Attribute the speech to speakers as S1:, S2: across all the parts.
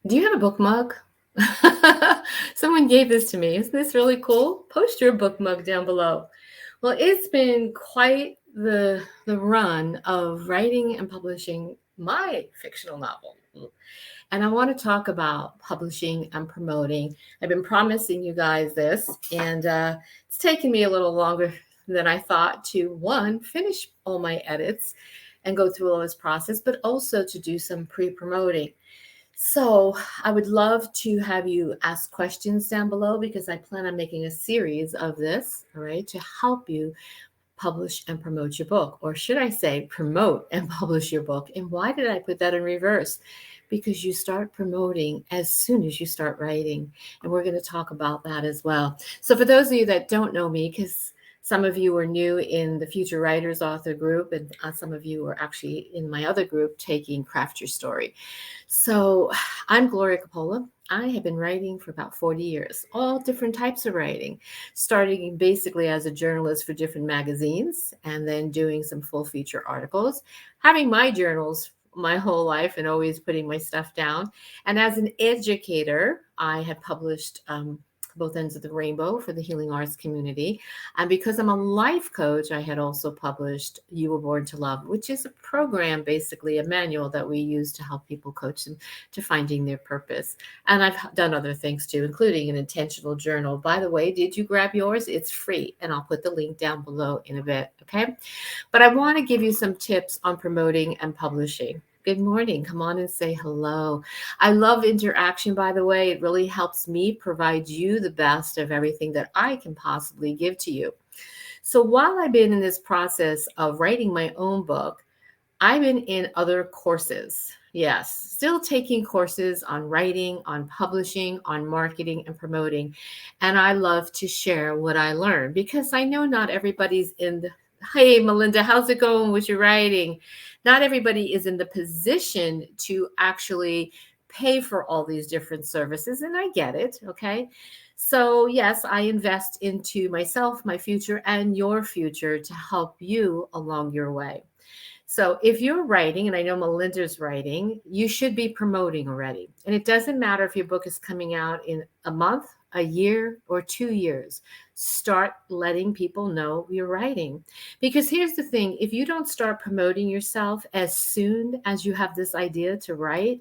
S1: Do you have a book mug? Someone gave this to me. Isn't this really cool? Post your book mug down below. Well, it's been quite the run of writing and publishing my fictional novel. And I want to talk about publishing and promoting. I've been promising you guys this, and it's taken me a little longer than I thought to one, finish all my edits and go through all this process, but also to do some pre promoting. So I would love to have you ask questions down below because I plan on making a series of this, all right, to help you publish and promote your book. Or should I say, promote and publish your book? And why did I put that in reverse? Because you start promoting as soon as you start writing. And we're going to talk about that as well. So, for those of you that don't know me, because some of you are new in the Future Writers Author group, and some of you are actually in my other group taking Craft Your Story. So, I'm Gloria Coppola. I have been writing for about 40 years, all different types of writing, starting basically as a journalist for different magazines and then doing some full feature articles, having my journals my whole life and always putting my stuff down. And as an educator, I have published both ends of the rainbow for the healing arts community. And because I'm a life coach, I had also published You Were Born to Love, which is a program, basically a manual that we use to help people coach them to finding their purpose. And I've done other things too, including an intentional journal. By the way, did you grab yours? It's free. And I'll put the link down below in a bit. Okay. But I want to give you some tips on promoting and publishing. Good morning. Come on and say hello. I love interaction, by the way. It really helps me provide you the best of everything that I can possibly give to you. So while I've been in this process of writing my own book, I've been in other courses. Yes, still taking courses on writing, on publishing, on marketing and promoting. And I love to share what I learned because I know not everybody's in the, hey, Melinda, how's it going with your writing? Not everybody is in the position to actually pay for all these different services. And I get it. Okay. So, yes, I invest into myself, my future, and your future to help you along your way. So if you're writing, and I know Melinda's writing, you should be promoting already. And it doesn't matter if your book is coming out in a month, a year, or 2 years. Start letting people know you're writing. Because here's the thing, if you don't start promoting yourself as soon as you have this idea to write,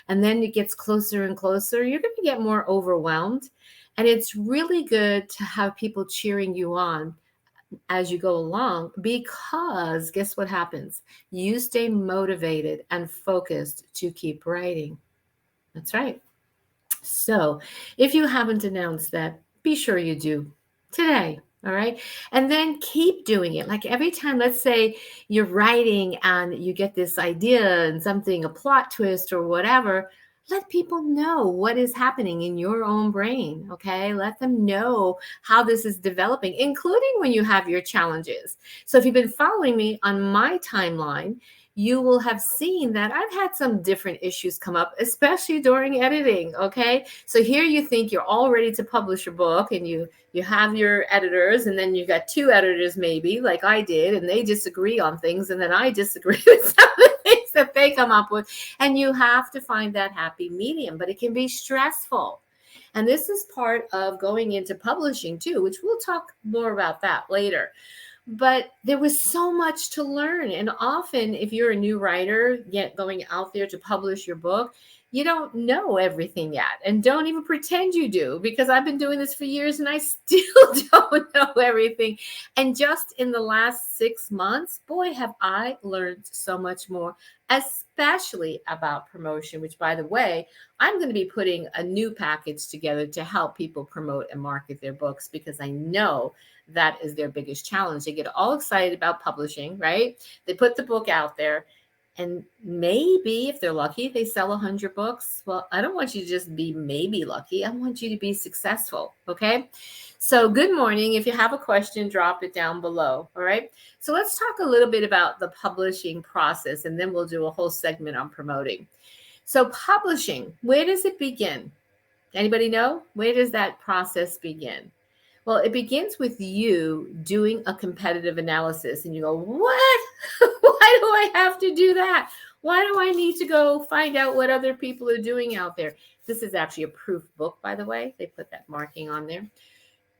S1: and then it gets closer and closer, you're going to get more overwhelmed. And it's really good to have people cheering you on as you go along because guess what happens? You stay motivated and focused to keep writing. That's right. So if you haven't announced that, be sure you do today. All right. And then keep doing it. Like every time, let's say you're writing and you get this idea and something, a plot twist or whatever, let people know what is happening in your own brain. Okay. Let them know how this is developing, including when you have your challenges. So if you've been following me on my timeline, you will have seen that I've had some different issues come up, especially during editing. Okay. So here you think you're all ready to publish your book and you have your editors, and then you've got two editors, maybe like I did, and they disagree on things. And then I disagree with some of the things that they come up with. And you have to find that happy medium, but it can be stressful. And this is part of going into publishing too, which we'll talk more about that later. But there was so much to learn. And often, if you're a new writer, yet going out there to publish your book, you don't know everything yet. And don't even pretend you do, because I've been doing this for years and I still don't know everything. And just in the last 6 months, boy, have I learned so much more, especially about promotion, which, by the way, I'm going to be putting a new package together to help people promote and market their books because I know that is their biggest challenge. They get all excited about publishing, right? They put the book out there, and maybe if they're lucky, they sell 100 books. Well, I don't want you to just be maybe lucky. I want you to be successful. Okay. So good morning. If you have a question, drop it down below. All right. So let's talk a little bit about the publishing process, and then we'll do a whole segment on promoting. So publishing, where does it begin? Anybody know? Where does that process begin? Well, it begins with you doing a competitive analysis and you go, what? Why do I have to do that? Why do I need to go find out what other people are doing out there? This is actually a proof book, by the way. They put that marking on there.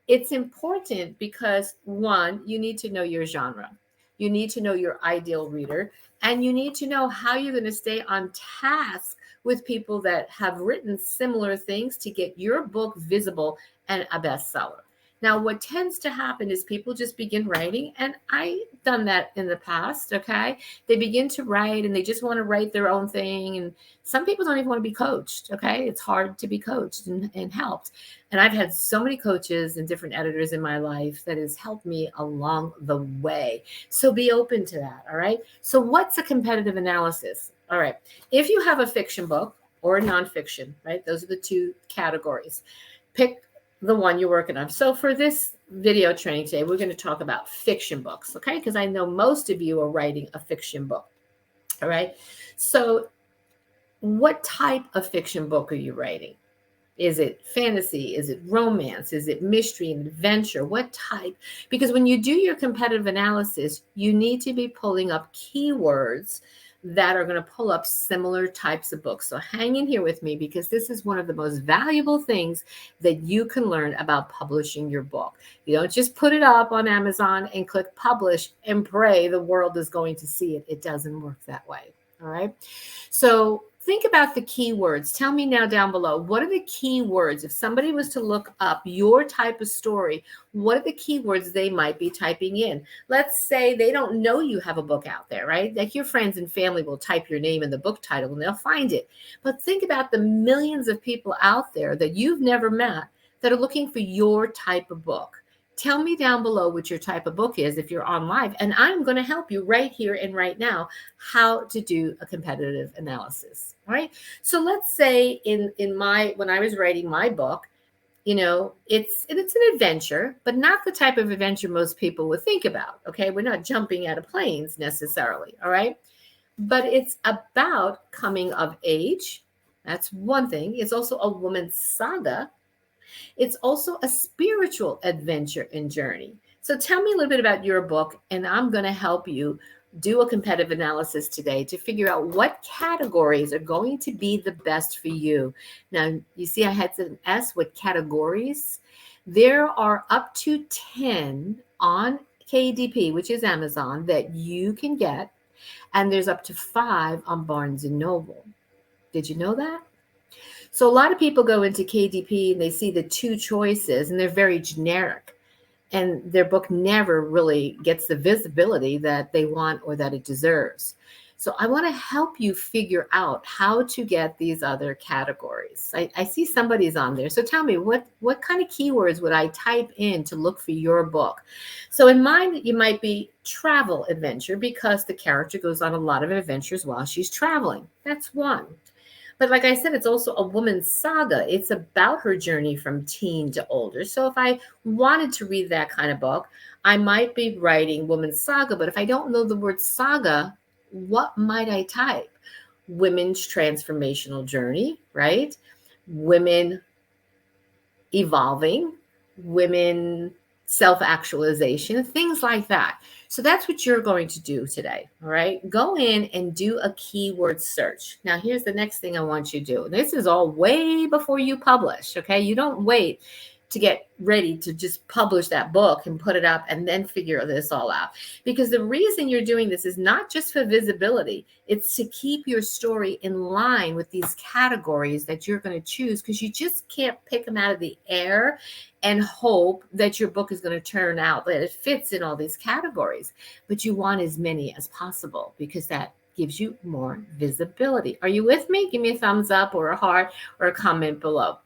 S1: It's important because one, you need to know your genre. You need to know your ideal reader, and you need to know how you're going to stay on task with people that have written similar things to get your book visible and a bestseller. Now, what tends to happen is people just begin writing, and I've done that in the past. Okay. They begin to write and they just want to write their own thing. And some people don't even want to be coached. Okay. It's hard to be coached and helped. And I've had so many coaches and different editors in my life that has helped me along the way. So be open to that. All right. So, what's a competitive analysis? All right. If you have a fiction book or a nonfiction, right, those are the two categories. Pick the one you're working on. So, for this video training today, we're going to talk about fiction books. Okay. Because I know most of you are writing a fiction book. All right. So, what type of fiction book are you writing? Is it fantasy? Is it romance? Is it mystery and adventure? What type? Because when you do your competitive analysis, you need to be pulling up keywords that are going to pull up similar types of books. So hang in here with me because this is one of the most valuable things that you can learn about publishing your book. You don't just put it up on Amazon and click publish and pray the world is going to see it. It doesn't work that way. All right. So think about the keywords. Tell me now down below, what are the keywords? If somebody was to look up your type of story, what are the keywords they might be typing in? Let's say they don't know you have a book out there, right? Like your friends and family will type your name in the book title and they'll find it. But think about the millions of people out there that you've never met that are looking for your type of book. Tell me down below what your type of book is if you're on live, and I'm going to help you right here and right now how to do a competitive analysis. All right. So let's say in my when I was writing my book, it's an adventure, but not the type of adventure most people would think about. Okay, we're not jumping out of planes necessarily. All right, but it's about coming of age. That's one thing. It's also a woman's saga. It's also a spiritual adventure and journey. So tell me a little bit about your book, and I'm going to help you do a competitive analysis today to figure out what categories are going to be the best for you. Now, you see I had an S with categories. There are up to 10 on KDP, which is Amazon, that you can get, and there's up to 5 on Barnes and Noble. Did you know that? So a lot of people go into KDP and they see the two choices and they're very generic, and their book never really gets the visibility that they want or that it deserves. So I want to help you figure out how to get these other categories. I see somebody's on there. So tell me, what kind of keywords would I type in to look for your book? So in mine, you might be travel adventure because the character goes on a lot of adventures while she's traveling. That's one. But like I said, it's also a woman's saga. It's about her journey from teen to older. So if I wanted to read that kind of book, I might be writing woman's saga. But if I don't know the word saga, what might I type? Women's transformational journey, right? Women evolving, women self-actualization, things like that. So that's what you're going to do today. All right. Go in and do a keyword search. Now, here's the next thing I want you to do. This is all way before you publish. Okay. You don't wait to get ready to just publish that book and put it up and then figure this all out. Because the reason you're doing this is not just for visibility, it's to keep your story in line with these categories that you're going to choose, because you just can't pick them out of the air and hope that your book is going to turn out that it fits in all these categories. But you want as many as possible because that gives you more visibility. Are you with me? Give me a thumbs up or a heart or a comment below.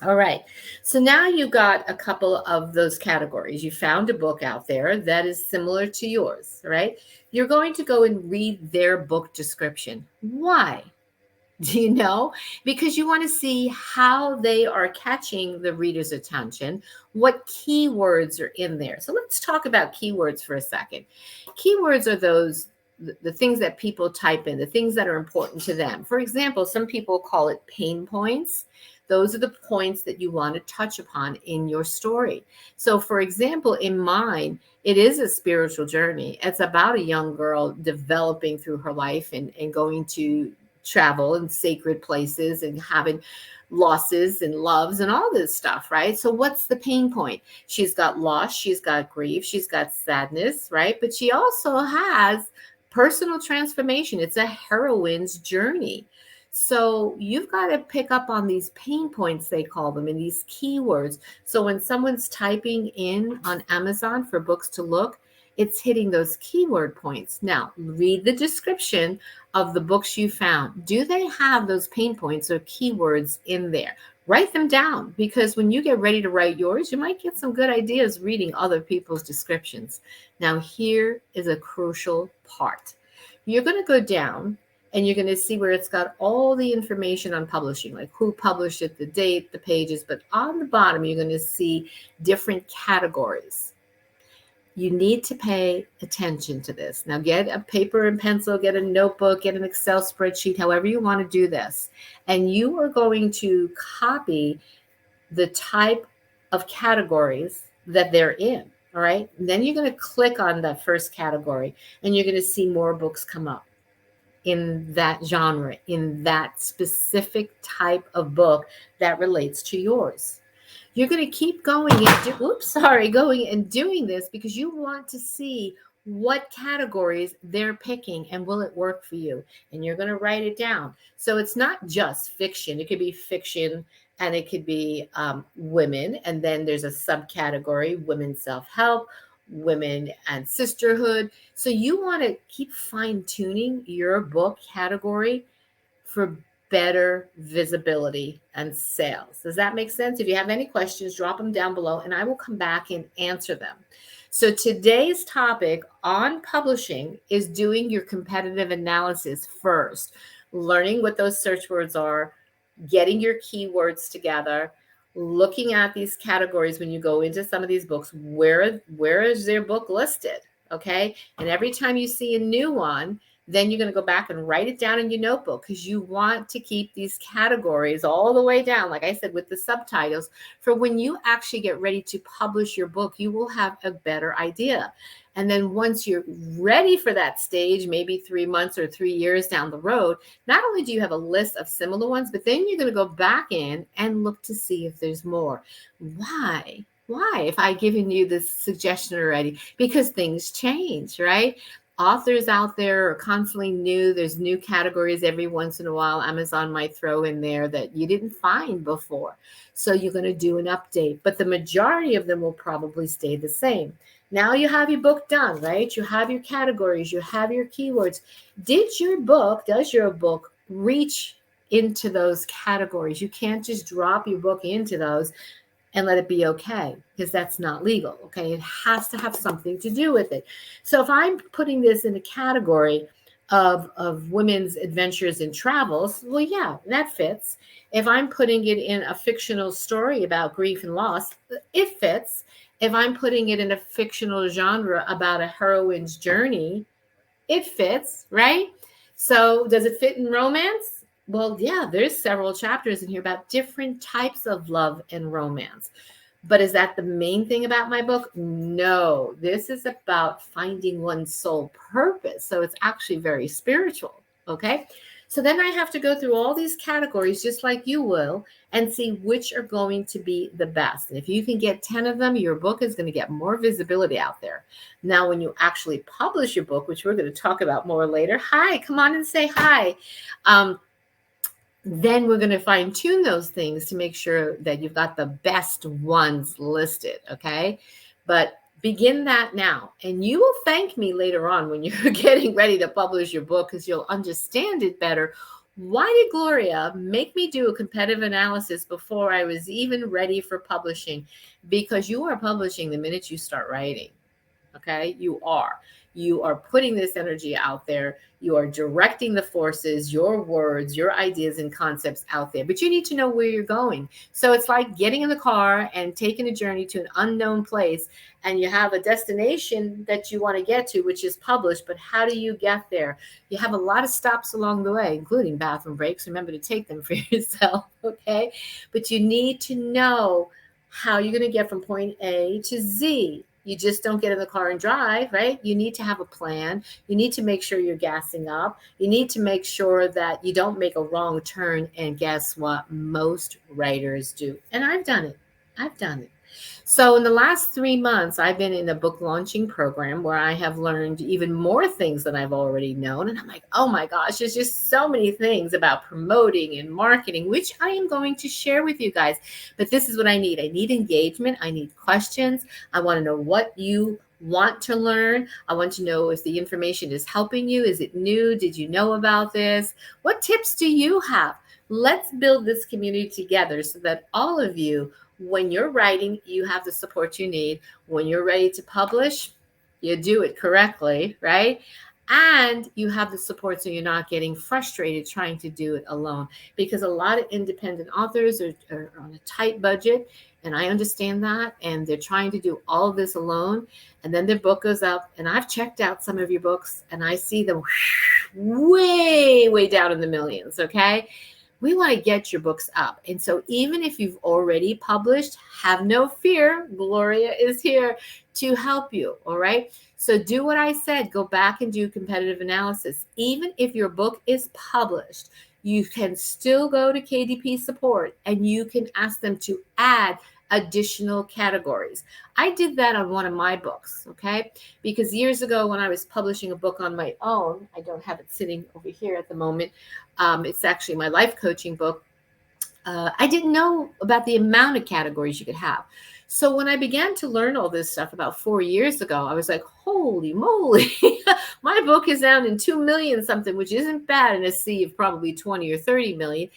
S1: All right. So now you got a couple of those categories. You found a book out there that is similar to yours, right? You're going to go and read their book description. Why? Do you know? Because you want to see how they are catching the reader's attention, what keywords are in there. So let's talk about keywords for a second. Keywords are those the things that people type in, the things that are important to them. For example, some people call it pain points. Those are the points that you want to touch upon in your story. So, for example, in mine, it is a spiritual journey. It's about a young girl developing through her life and going to travel in sacred places and having losses and loves and all this stuff, right? So, what's the pain point? She's got loss, she's got grief, she's got sadness, right? But she also has personal transformation. It's a heroine's journey. So you've got to pick up on these pain points, they call them, and these keywords. So when someone's typing in on Amazon for books to look, it's hitting those keyword points. Now, read the description of the books you found. Do they have those pain points or keywords in there? Write them down, because when you get ready to write yours, you might get some good ideas reading other people's descriptions. Now, here is a crucial part. You're going to go down and you're going to see where it's got all the information on publishing, like who published it, the date, the pages. But on the bottom, you're going to see different categories. You need to pay attention to this. Now, get a paper and pencil, get a notebook, get an Excel spreadsheet, however you want to do this. And you are going to copy the type of categories that they're in. All right. And then you're going to click on that first category and you're going to see more books come up in that genre, in that specific type of book that relates to yours. You're going to keep going going and doing this because you want to see what categories they're picking and will it work for you. And you're going to write it down. So it's not just fiction. It could be fiction and it could be women. And then there's a subcategory, women self-help, women and sisterhood. So you want to keep fine tuning your book category for better visibility and sales. Does that make sense? If you have any questions, drop them down below and I will come back and answer them. So today's topic on publishing is doing your competitive analysis first, learning what those search words are, getting your keywords together, looking at these categories when you go into some of these books, where is their book listed? Okay. And every time you see a new one, then you're going to go back and write it down in your notebook because you want to keep these categories all the way down, like I said, with the subtitles, for when you actually get ready to publish your book, you will have a better idea. And then once you're ready for that stage, maybe 3 months or 3 years down the road, not only do you have a list of similar ones, but then you're going to go back in and look to see if there's more. Why? If I've given you this suggestion already? Because things change, right? Authors out there are constantly new. There's new categories every once in a while. Amazon might throw in there that you didn't find before. So you're going to do an update, but the majority of them will probably stay the same. Now you have your book done, right? You have your categories, you have your keywords. Does your book reach into those categories? You can't just drop your book into those and let it be okay, because that's not legal. Okay. It has to have something to do with it. So if I'm putting this in a category of women's adventures and travels, well, yeah, that fits. If I'm putting it in a fictional story about grief and loss, it fits. If I'm putting it in a fictional genre about a heroine's journey, it fits, right? So does it fit in romance? Well, yeah, there's several chapters in here about different types of love and romance. But is that the main thing about my book? No, this is about finding one's soul purpose. So it's actually very spiritual. Okay. So then I have to go through all these categories, just like you will, and see which are going to be the best. And if you can get 10 of them, your book is going to get more visibility out there. Now, when you actually publish your book, which we're going to talk about more later, hi, come on and say hi. Then we're going to fine tune those things to make sure that you've got the best ones listed. Okay. But begin that now. And you will thank me later on when you're getting ready to publish your book, because you'll understand it better. Why did Gloria make me do a competitive analysis before I was even ready for publishing? Because you are publishing the minute you start writing. Okay. You are. You are putting this energy out there. You are directing the forces, your words, your ideas and concepts out there, but you need to know where you're going. So it's like getting in the car and taking a journey to an unknown place, and you have a destination that you want to get to, which is published, but how do you get there? You have a lot of stops along the way, including bathroom breaks. Remember to take them for yourself, okay? But you need to know how you're going to get from point A to Z. You just don't get in the car and drive, right? You need to have a plan. You need to make sure you're gassing up. You need to make sure that you don't make a wrong turn. And guess what? Most writers do. And I've done it. I've done it. So, in the last 3 months, I've been in a book launching program where I have learned even more things than I've already known. And I'm like, oh my gosh, there's just so many things about promoting and marketing, which I am going to share with you guys. But this is what I need. I need engagement. I need questions. I want to know what you want to learn. I want to know if the information is helping you. Is it new? Did you know about this? What tips do you have? Let's build this community together so that all of you, when you're writing, you have the support you need. When you're ready to publish, you do it correctly, right? And you have the support so you're not getting frustrated trying to do it alone. Because a lot of independent authors are on a tight budget, and I understand that. And they're trying to do all of this alone. And then their book goes up. And I've checked out some of your books, and I see them way, way down in the millions, okay? We want to get your books up. And so even if you've already published, have no fear. Gloria is here to help you. All right. So do what I said. Go back and do competitive analysis. Even if your book is published, you can still go to KDP support and you can ask them to add additional categories. I did that on one of my books, okay? Because years ago when I was publishing a book on my own, I don't have it sitting over here at the moment. It's actually my life coaching book. I didn't know about the amount of categories you could have. So when I began to learn all this stuff about 4 years ago, I was like, holy moly, my book is down in 2 million something, which isn't bad in a sea of probably 20 or 30 million,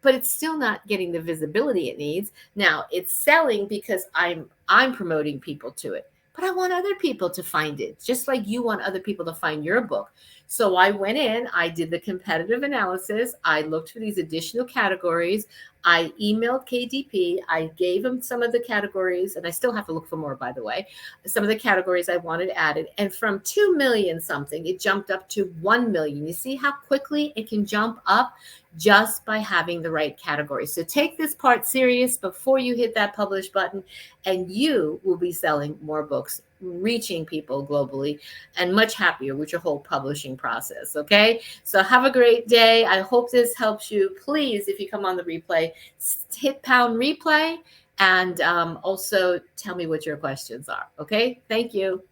S1: but it's still not getting the visibility it needs. Now it's selling because I'm promoting people to it, but I want other people to find it, just like you want other people to find your book. So I went in, I did the competitive analysis, I looked for these additional categories. I emailed KDP. I gave them some of the categories, and I still have to look for more, by the way, some of the categories I wanted added. And from 2 million something, it jumped up to 1 million. You see how quickly it can jump up just by having the right category. So take this part serious before you hit that publish button, and you will be selling more books, reaching people globally, and much happier with your whole publishing process. Okay. So have a great day. I hope this helps you. Please, if you come on the replay, hit pound replay and also tell me what your questions are. Okay. Thank you.